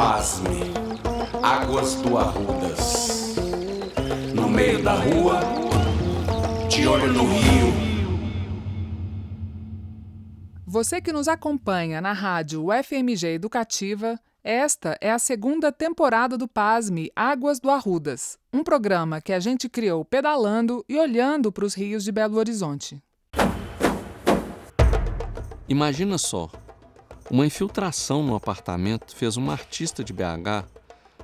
Pasme, Águas do Arrudas. No meio da rua, de olho no rio. Você que nos acompanha na rádio UFMG Educativa, esta é a segunda temporada do Pasme, Águas do Arrudas, um programa que a gente criou pedalando e olhando para os rios de Belo Horizonte. Imagina só, uma infiltração no apartamento fez uma artista de BH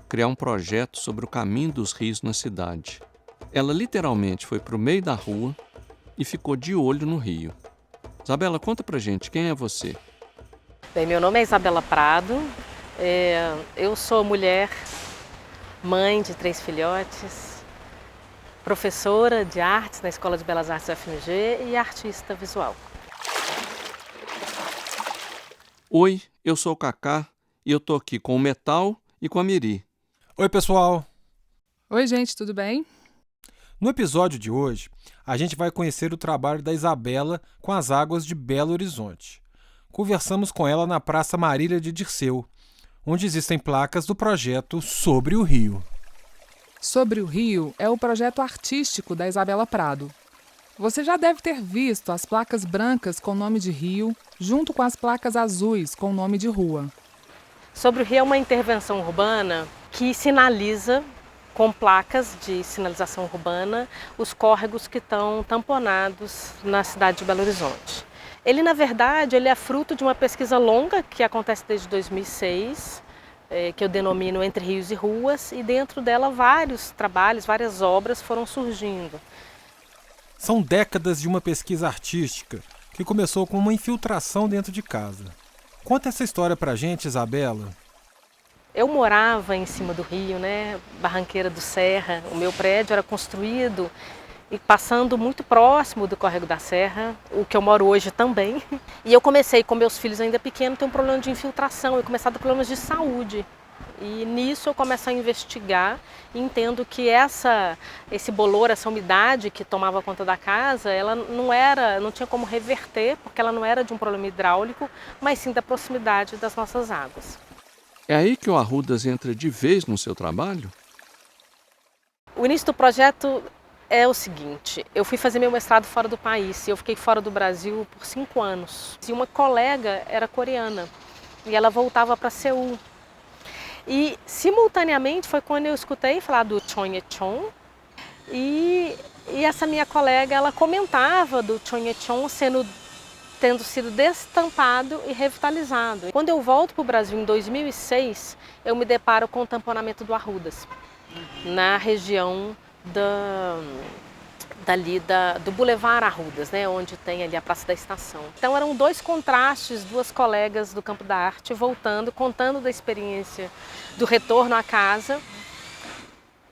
criar um projeto sobre o caminho dos rios na cidade. Ela literalmente foi para o meio da rua e ficou de olho no rio. Isabela, conta pra gente, quem é você? Bem, meu nome é Isabela Prado, eu sou mulher, mãe de 3 filhotes, professora de artes na Escola de Belas Artes UFMG e artista visual. Oi, eu sou o Cacá e eu tô aqui com o Metal e com a Miri. Oi, pessoal! Oi, gente, tudo bem? No episódio de hoje, a gente vai conhecer o trabalho da Isabela com as águas de Belo Horizonte. Conversamos com ela na Praça Marília de Dirceu, onde existem placas do projeto Sobre o Rio. Sobre o Rio é o projeto artístico da Isabela Prado. Você já deve ter visto as placas brancas com o nome de rio, junto com as placas azuis com o nome de rua. Sobre o Rio é uma intervenção urbana que sinaliza com placas de sinalização urbana os córregos que estão tamponados na cidade de Belo Horizonte. Ele, na verdade, é fruto de uma pesquisa longa que acontece desde 2006, que eu denomino Entre Rios e Ruas, e dentro dela vários trabalhos, várias obras foram surgindo. São décadas de uma pesquisa artística que começou com uma infiltração dentro de casa. Conta essa história pra gente, Isabela. Eu morava em cima do rio, Barranqueira do Serra. O meu prédio era construído e passando muito próximo do Córrego da Serra, o que eu moro hoje também. E eu comecei, com meus filhos ainda pequenos, ter um problema de infiltração e começar a ter problemas de saúde. E nisso eu começo a investigar e entendo que esse bolor, essa umidade que tomava conta da casa, ela não tinha como reverter, porque ela não era de um problema hidráulico, mas sim da proximidade das nossas águas. É aí que o Arrudas entra de vez no seu trabalho? O início do projeto é o seguinte: eu fui fazer meu mestrado fora do país e eu fiquei fora do Brasil por 5 anos. E uma colega era coreana e ela voltava para Seul. E simultaneamente foi quando eu escutei falar do Chonhechon e essa minha colega ela comentava do Chonhechon tendo sido destampado e revitalizado. Quando eu volto para o Brasil em 2006, eu me deparo com o tamponamento do Arrudas, na região do Boulevard Arrudas, onde tem ali a Praça da Estação. Então eram 2 contrastes, 2 colegas do campo da arte voltando, contando da experiência do retorno à casa,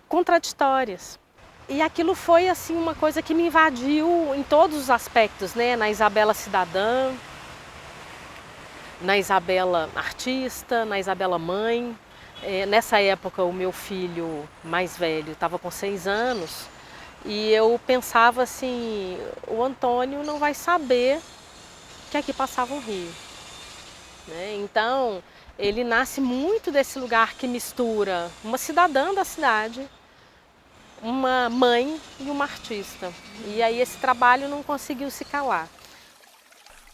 contraditórias. E aquilo foi assim uma coisa que me invadiu em todos os aspectos, na Isabela cidadã, na Isabela artista, na Isabela mãe. Nessa época o meu filho mais velho estava com 6 anos e eu pensava assim, o Antônio não vai saber que aqui passava um rio. Então ele nasce muito desse lugar que mistura uma cidadã da cidade, uma mãe e uma artista. E aí esse trabalho não conseguiu se calar.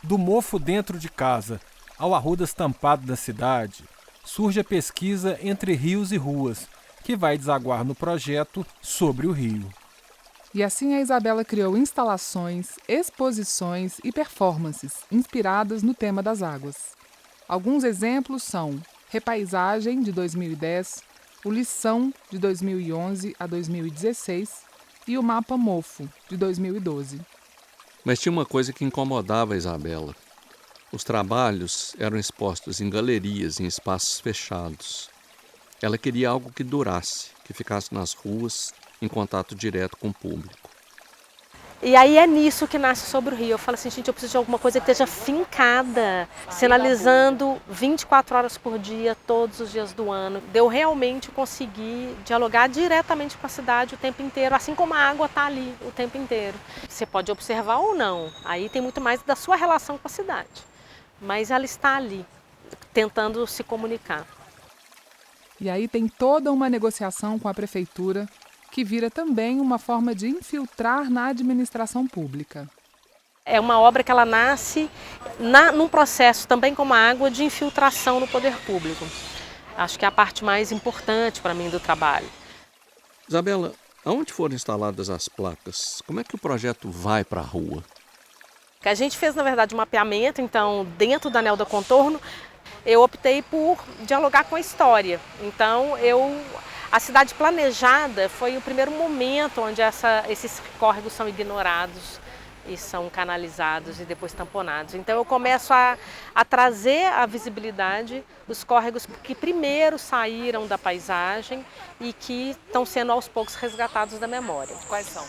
Do mofo dentro de casa ao Arrudas tampado da cidade, surge a pesquisa Entre Rios e Ruas, que vai desaguar no projeto Sobre o Rio. E assim a Isabela criou instalações, exposições e performances inspiradas no tema das águas. Alguns exemplos são Repaisagem, de 2010, o Lição, de 2011 a 2016 e o Mapa Mofo, de 2012. Mas tinha uma coisa que incomodava a Isabela. Os trabalhos eram expostos em galerias, em espaços fechados. Ela queria algo que durasse, que ficasse nas ruas, em contato direto com o público. E aí é nisso que nasce Sobre o Rio. Eu falo assim, gente, eu preciso de alguma coisa que esteja fincada, sinalizando 24 horas por dia, todos os dias do ano. De eu realmente conseguir dialogar diretamente com a cidade o tempo inteiro, assim como a água está ali o tempo inteiro. Você pode observar ou não, aí tem muito mais da sua relação com a cidade. Mas ela está ali, tentando se comunicar. E aí tem toda uma negociação com a prefeitura, que vira também uma forma de infiltrar na administração pública. É uma obra que ela nasce num processo também como a água de infiltração no poder público. Acho que é a parte mais importante para mim do trabalho. Isabela, aonde foram instaladas as placas? Como é que o projeto vai para a rua? A gente fez, na verdade, um mapeamento, então, dentro do anel da contorno, eu optei por dialogar com a história. Então, a cidade planejada foi o primeiro momento onde esses córregos são ignorados e são canalizados e depois tamponados. Então, eu começo a trazer a visibilidade dos córregos que primeiro saíram da paisagem e que estão sendo aos poucos resgatados da memória. Quais são?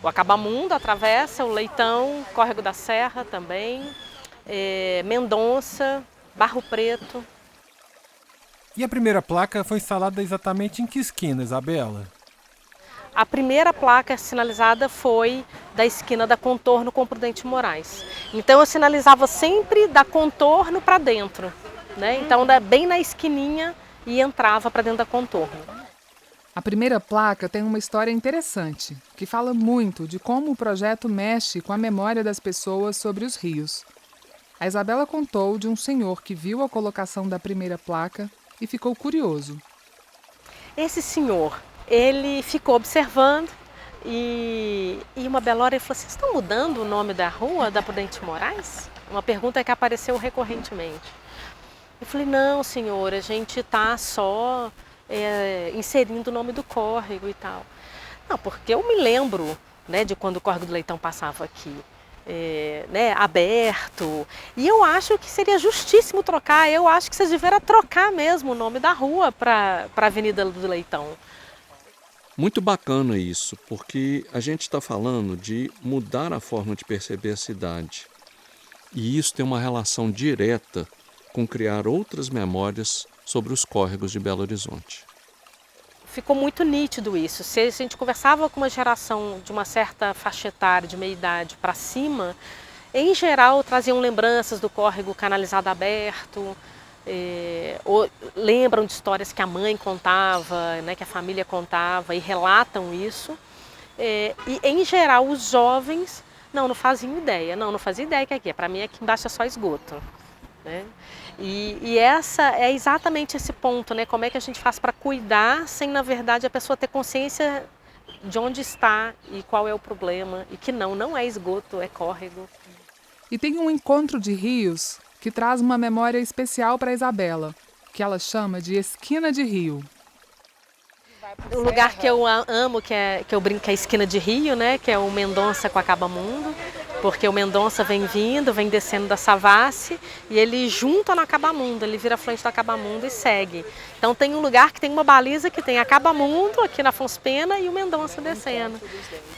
O Acabamundo atravessa, o Leitão, Córrego da Serra também, Mendonça, Barro Preto. E a primeira placa foi instalada exatamente em que esquina, Isabela? A primeira placa sinalizada foi da esquina da Contorno com Prudente Moraes. Então eu sinalizava sempre da Contorno para dentro, né? Então bem na esquininha e entrava para dentro da Contorno. A primeira placa tem uma história interessante, que fala muito de como o projeto mexe com a memória das pessoas sobre os rios. A Isabela contou de um senhor que viu a colocação da primeira placa e ficou curioso. Esse senhor, ele ficou observando e uma bela hora ele falou assim: vocês estão mudando o nome da rua, da Prudente Moraes? Uma pergunta que apareceu recorrentemente. Eu falei: não, senhor, a gente está só inserindo o nome do córrego e tal. Não, porque eu me lembro, né, de quando o Córrego do Leitão passava aqui, né, aberto, e eu acho que seria justíssimo trocar, eu acho que vocês deveriam trocar mesmo o nome da rua para a Avenida do Leitão. Muito bacana isso, porque a gente está falando de mudar a forma de perceber a cidade. E isso tem uma relação direta com criar outras memórias sobre os córregos de Belo Horizonte. Ficou muito nítido isso. Se a gente conversava com uma geração de uma certa faixa etária, de meia idade para cima, em geral traziam lembranças do córrego canalizado aberto, ou lembram de histórias que a mãe contava, né, que a família contava e relatam isso. E em geral os jovens não faziam ideia, não fazia ideia que aqui, para mim aqui embaixo é só esgoto, né? E essa é exatamente esse ponto, né? Como é que a gente faz para cuidar sem, na verdade, a pessoa ter consciência de onde está e qual é o problema, e que não é esgoto, é córrego. E tem um encontro de rios que traz uma memória especial para Isabela, que ela chama de Esquina de Rio. Um lugar que eu amo, que eu brinco, que é a Esquina de Rio, né? Que é o Mendonça com Acabamundo, porque o Mendonça vem descendo da Savassi e ele junta no Acabamundo, ele vira frente do Acabamundo e segue. Então tem um lugar que tem uma baliza que tem Acabamundo aqui na Afonso Pena e o Mendonça descendo,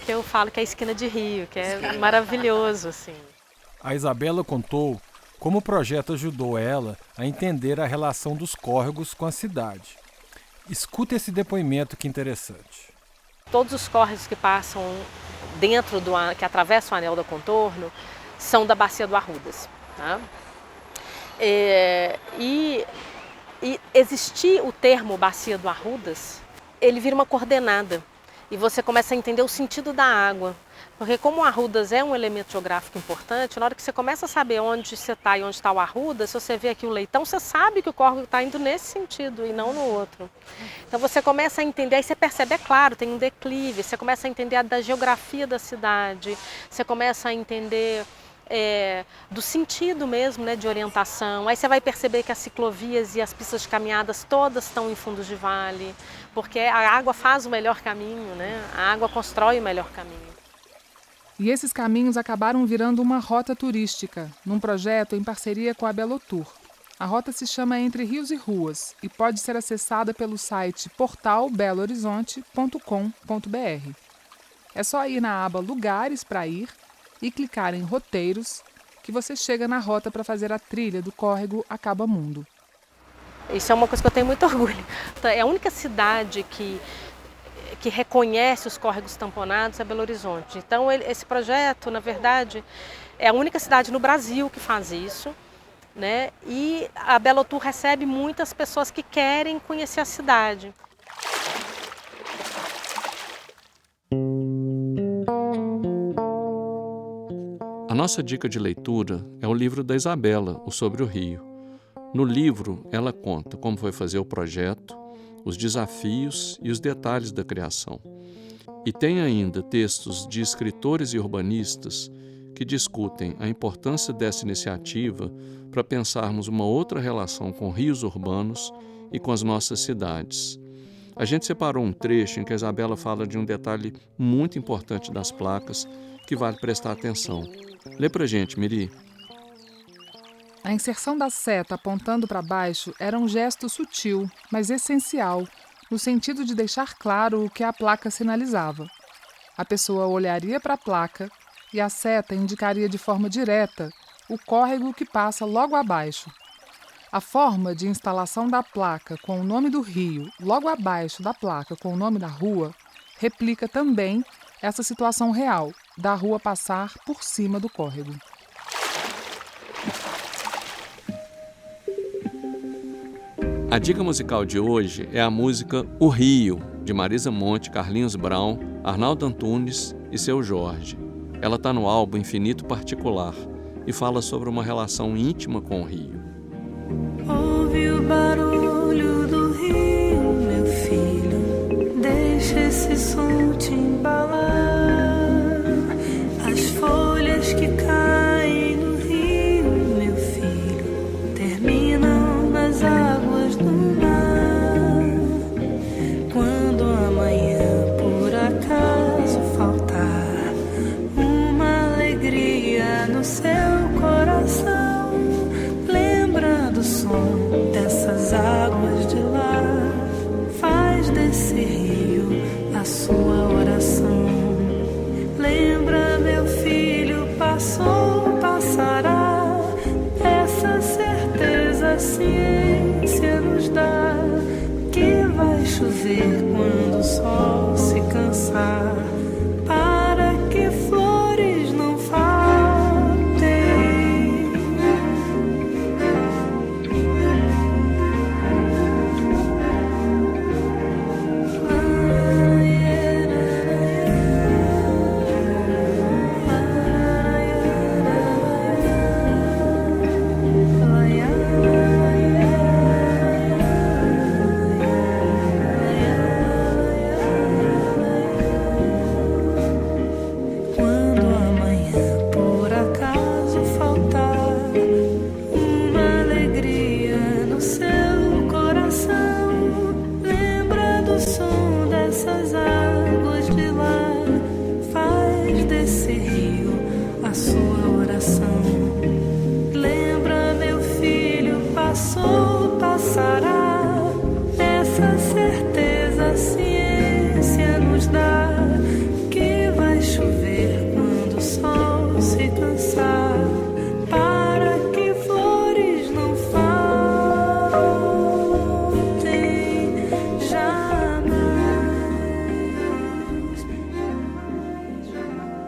que eu falo que é a Esquina de Rio, que é maravilhoso, assim. A Isabela contou como o projeto ajudou ela a entender a relação dos córregos com a cidade. Escuta esse depoimento que interessante. Todos os córregos que passam dentro que atravessam o anel do contorno são da Bacia do Arrudas, tá? E existir o termo Bacia do Arrudas, ele vira uma coordenada e você começa a entender o sentido da água. Porque como o Arrudas é um elemento geográfico importante, na hora que você começa a saber onde você está e onde está o Arrudas, se você vê aqui o Leitão, você sabe que o córrego está indo nesse sentido e não no outro. Então você começa a entender, aí você percebe, é claro, tem um declive, você começa a entender da geografia da cidade, você começa a entender do sentido mesmo, né, de orientação. Aí você vai perceber que as ciclovias e as pistas de caminhadas todas estão em fundos de vale, porque a água faz o melhor caminho, né? A água constrói o melhor caminho. E esses caminhos acabaram virando uma rota turística, num projeto em parceria com a Belotour. A rota se chama Entre Rios e Ruas e pode ser acessada pelo site portalbelohorizonte.com.br. É só ir na aba Lugares para ir e clicar em Roteiros, que você chega na rota para fazer a trilha do córrego Acabamundo. Isso é uma coisa que eu tenho muito orgulho. É a única cidade que reconhece os córregos tamponados é Belo Horizonte. Então esse projeto, na verdade, é a única cidade no Brasil que faz isso. né? E a Belotur recebe muitas pessoas que querem conhecer a cidade. A nossa dica de leitura é o livro da Isabela, O Sobre o Rio. No livro, ela conta como foi fazer o projeto, os desafios e os detalhes da criação. E tem ainda textos de escritores e urbanistas que discutem a importância dessa iniciativa para pensarmos uma outra relação com rios urbanos e com as nossas cidades. A gente separou um trecho em que a Isabela fala de um detalhe muito importante das placas que vale prestar atenção. Lê pra gente, Miri. A inserção da seta apontando para baixo era um gesto sutil, mas essencial, no sentido de deixar claro o que a placa sinalizava. A pessoa olharia para a placa e a seta indicaria de forma direta o córrego que passa logo abaixo. A forma de instalação da placa com o nome do rio logo abaixo da placa com o nome da rua replica também essa situação real, da rua passar por cima do córrego. A dica musical de hoje é a música O Rio, de Marisa Monte, Carlinhos Brown, Arnaldo Antunes e Seu Jorge. Ela está no álbum Infinito Particular e fala sobre uma relação íntima com o rio. Ouve o barulho do rio, meu filho, deixa esse som te embalar. As folhas que caem no rio, meu filho, terminam nas águas do mar. Quando amanhã por acaso faltar uma alegria no seu coração, lembra do som dessas águas de lá, faz desse rio a sua oração. Lembra, meu filho, passou, passará, essa certeza a ciência nos dá, que vai chover quando o sol se cansar, para que flores não faltem.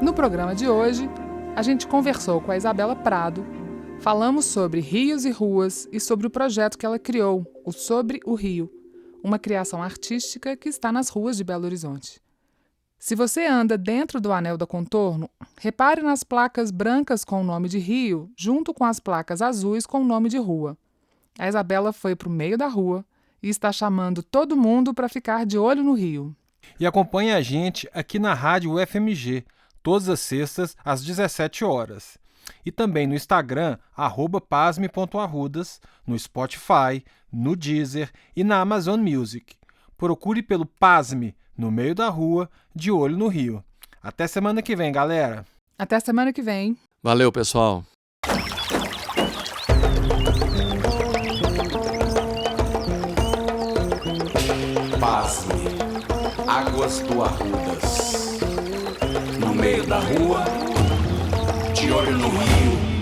No programa de hoje, a gente conversou com a Isabela Prado, falamos sobre rios e ruas e sobre o projeto que ela criou, o Sobre o Rio, uma criação artística que está nas ruas de Belo Horizonte. Se você anda dentro do Anel da Contorno, repare nas placas brancas com o nome de rio, junto com as placas azuis com o nome de rua. A Isabela foi para o meio da rua e está chamando todo mundo para ficar de olho no rio. E acompanhe a gente aqui na Rádio UFMG, todas as sextas, às 17 horas. E também no Instagram, @pasme.arrudas, no Spotify, no Deezer e na Amazon Music. Procure pelo Pasme, no meio da rua, de olho no rio. Até semana que vem, galera! Até semana que vem! Valeu, pessoal! Pasme, Águas do Arrudas. No meio da rua, de olho no rio.